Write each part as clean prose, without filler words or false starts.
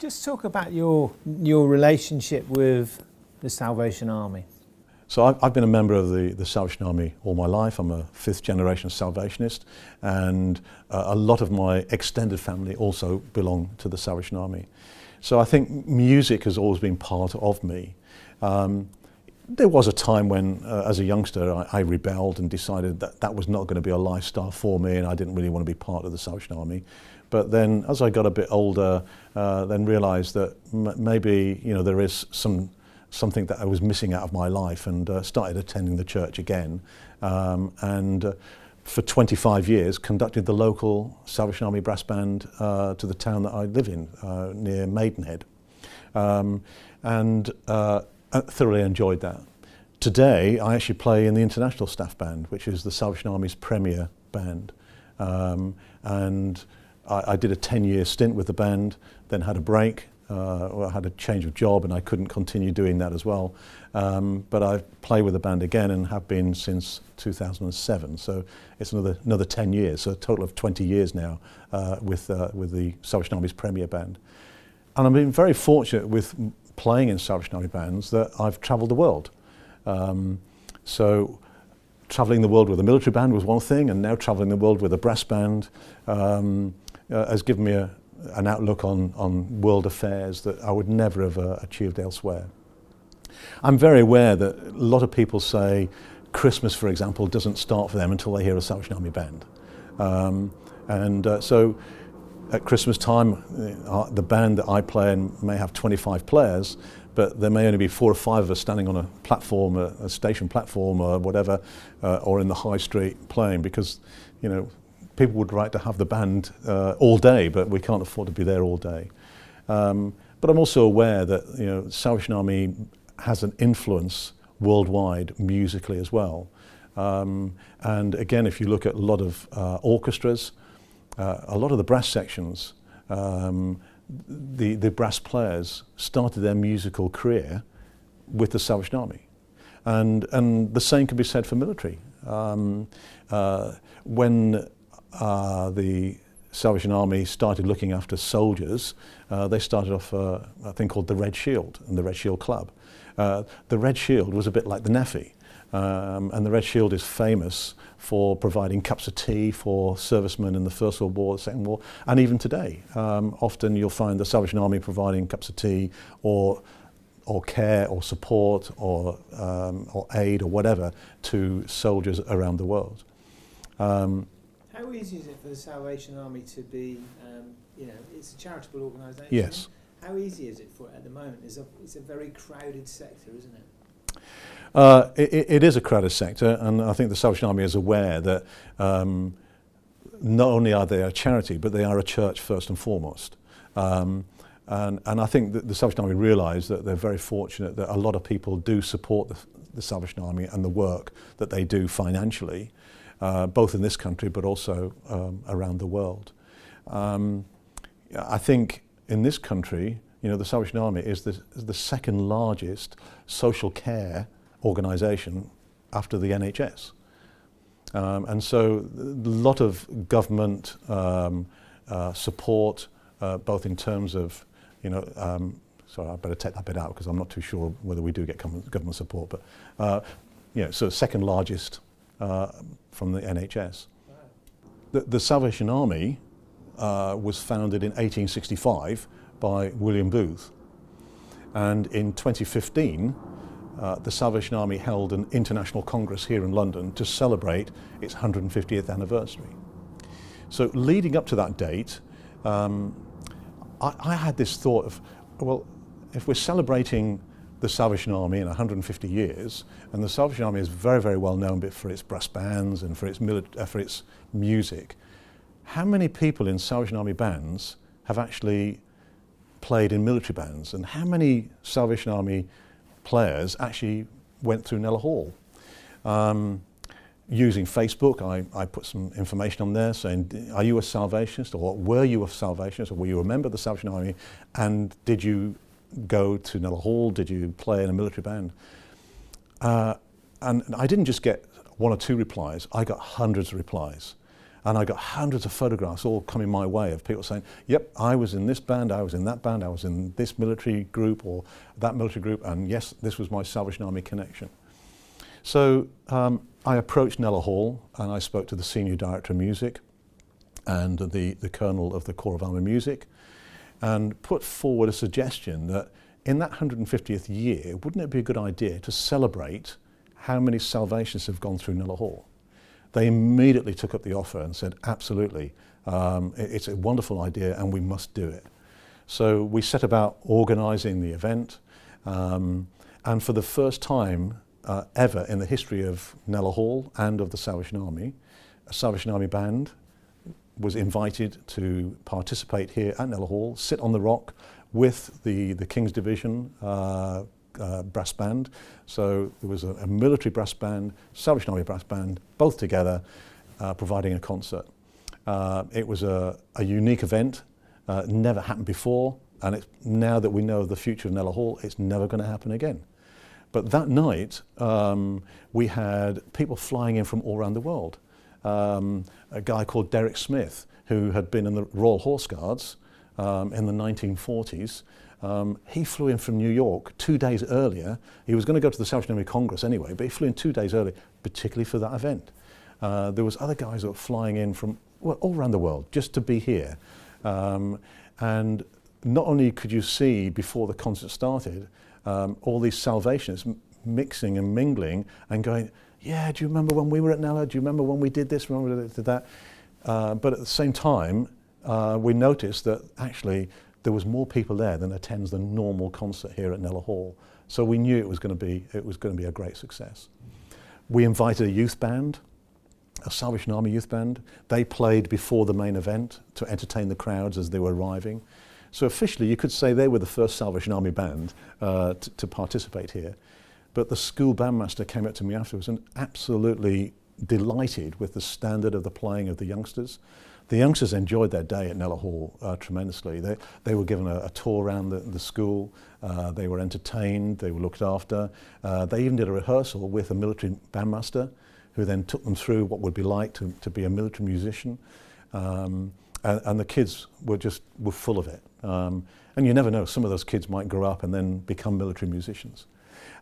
Just talk about your relationship with the Salvation Army. So I've been a member of the Salvation Army all my life. I'm a fifth generation Salvationist, and a lot of my extended family also belong to the Salvation Army. So I think music has always been part of me. There was a time when, as a youngster, I rebelled and decided that that was not going to be a lifestyle for me, and I didn't really want to be part of the Salvation Army. But then, as I got a bit older, then realised that maybe there is something that I was missing out of my life, and started attending the church again. And for 25 years, conducted the local Salvation Army brass band to the town that I live in, near Maidenhead. I thoroughly enjoyed that. Today, I actually play in the international staff band, which is the Salvation Army's premier band. I did a 10-year stint with the band, then had a break. I had a change of job and I couldn't continue doing that as well. But I play with the band again and have been since 2007. So it's another 10 years, so a total of 20 years now with the Salvation Army's premier band. And I've been very fortunate with playing in Salvation Army bands that I've travelled the world. So travelling the world with a military band was one thing, and now travelling the world with a brass band has given me an outlook on world affairs that I would never have achieved elsewhere. I'm very aware that a lot of people say Christmas, for example, doesn't start for them until they hear a Salvation Army band. So at Christmas time, the band that I play in may have 25 players, but there may only be 4 or 5 of us standing on a platform, a station platform or whatever, or in the high street playing, because people would like to have the band all day, but we can't afford to be there all day. But I'm also aware that Salvation Army has an influence worldwide musically as well. And again, if you look at a lot of orchestras, a lot of the brass sections, the brass players started their musical career with the Salvation Army. And the same can be said for military. When the Salvation Army started looking after soldiers, they started off a thing called the Red Shield and the Red Shield Club. The Red Shield was a bit like the NAFI, and the Red Shield is famous for providing cups of tea for servicemen in the First World War, the Second War, and even today. Often you'll find the Salvation Army providing cups of tea or care or support or aid or whatever to soldiers around the world. How easy is it for the Salvation Army to be, it's a charitable organisation? Yes. How easy is it for it at the moment? It's a very crowded sector, isn't it? It is a crowded sector, and I think the Salvation Army is aware that not only are they a charity, but they are a church first and foremost. And I think that the Salvation Army realise that they're very fortunate that a lot of people do support the Salvation Army and the work that they do financially, both in this country but also around the world. I think in this country, the Salvation Army is the second largest social care organisation after the NHS. And so a lot of government support, both in terms of, sorry, I better take that bit out because I'm not too sure whether we do get government support, but so second largest from the NHS. The Salvation Army was founded in 1865 by William Booth, and in 2015 the Salvation Army held an international congress here in London to celebrate its 150th anniversary. So leading up to that date, I had this thought of, well, if we're celebrating the Salvation Army in 150 years, and the Salvation Army is very, very well known for its brass bands and for its music, how many people in Salvation Army bands have actually played in military bands, and how many Salvation Army players actually went through Kneller Hall? Using Facebook, I put some information on there saying, are you a Salvationist, or were you a Salvationist, or were you a member of the Salvation Army, and did you go to Kneller Hall, did you play in a military band? And I didn't just get 1 or 2 replies, I got hundreds of replies. And I got hundreds of photographs all coming my way of people saying, yep, I was in this band, I was in that band, I was in this military group or that military group, and yes, this was my Salvation Army connection. So I approached Nella Hall and I spoke to the Senior Director of Music and the Colonel of the Corps of Army Music, and put forward a suggestion that in that 150th year, wouldn't it be a good idea to celebrate how many Salvationists have gone through Nella Hall? They immediately took up the offer and said, absolutely, it's a wonderful idea and we must do it. So we set about organising the event, and for the first time ever in the history of Nella Hall and of the Salvation Army, a Salvation Army band was invited to participate here at Nella Hall, sit on the rock with the King's Division brass band. So there was a military brass band, Salvation Army brass band, both together, providing a concert. It was a unique event, never happened before, and now that we know the future of Nella Hall, it's never going to happen again. But that night, we had people flying in from all around the world. A guy called Derek Smith, who had been in the Royal Horse Guards in the 1940s. He flew in from New York 2 days earlier. He was going to go to the Salvation Army Congress anyway, but he flew in 2 days early, particularly for that event. There was other guys that were flying in from all around the world just to be here. And not only could you see before the concert started all these Salvationists mixing and mingling and going, yeah, do you remember when we were at Nella? Do you remember when we did this, remember we did that? But at the same time, we noticed that actually there was more people there than attends the normal concert here at Nella Hall. So we knew it was going to be a great success. We invited a youth band, a Salvation Army youth band. They played before the main event to entertain the crowds as they were arriving. So officially, you could say they were the first Salvation Army band to participate here. But the school bandmaster came up to me afterwards and absolutely delighted with the standard of the playing of the youngsters. The youngsters enjoyed their day at Nella Hall tremendously. They were given a tour around the school. They were entertained. They were looked after. They even did a rehearsal with a military bandmaster, who then took them through what would be like to be a military musician. And the kids were full of it. And you never know, some of those kids might grow up and then become military musicians.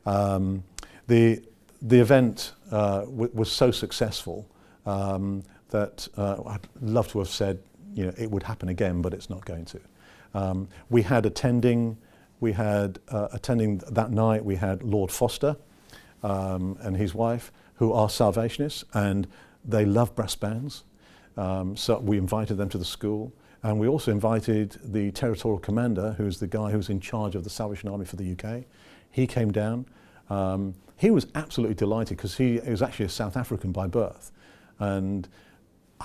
The event was so successful that I'd love to have said, you know, it would happen again, but it's not going to. We had attending that night, we had Lord Foster and his wife, who are Salvationists, and they love brass bands. So we invited them to the school, and we also invited the territorial commander, who's the guy who's in charge of the Salvation Army for the UK. He came down. He was absolutely delighted because he was actually a South African by birth, and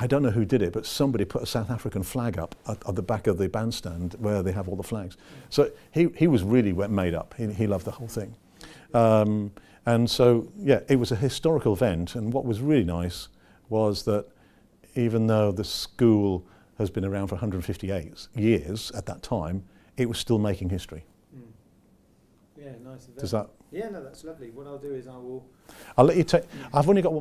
I don't know who did it, but somebody put a South African flag up at the back of the bandstand where they have all the flags. So he was really made up. He loved the whole thing. And so, yeah, it was a historical event, and what was really nice was that even though the school has been around for 158 years at that time, it was still making history. Yeah, nice event. Does that? Yeah, no, that's lovely. What I'll do is I'll let you take. I've only got one.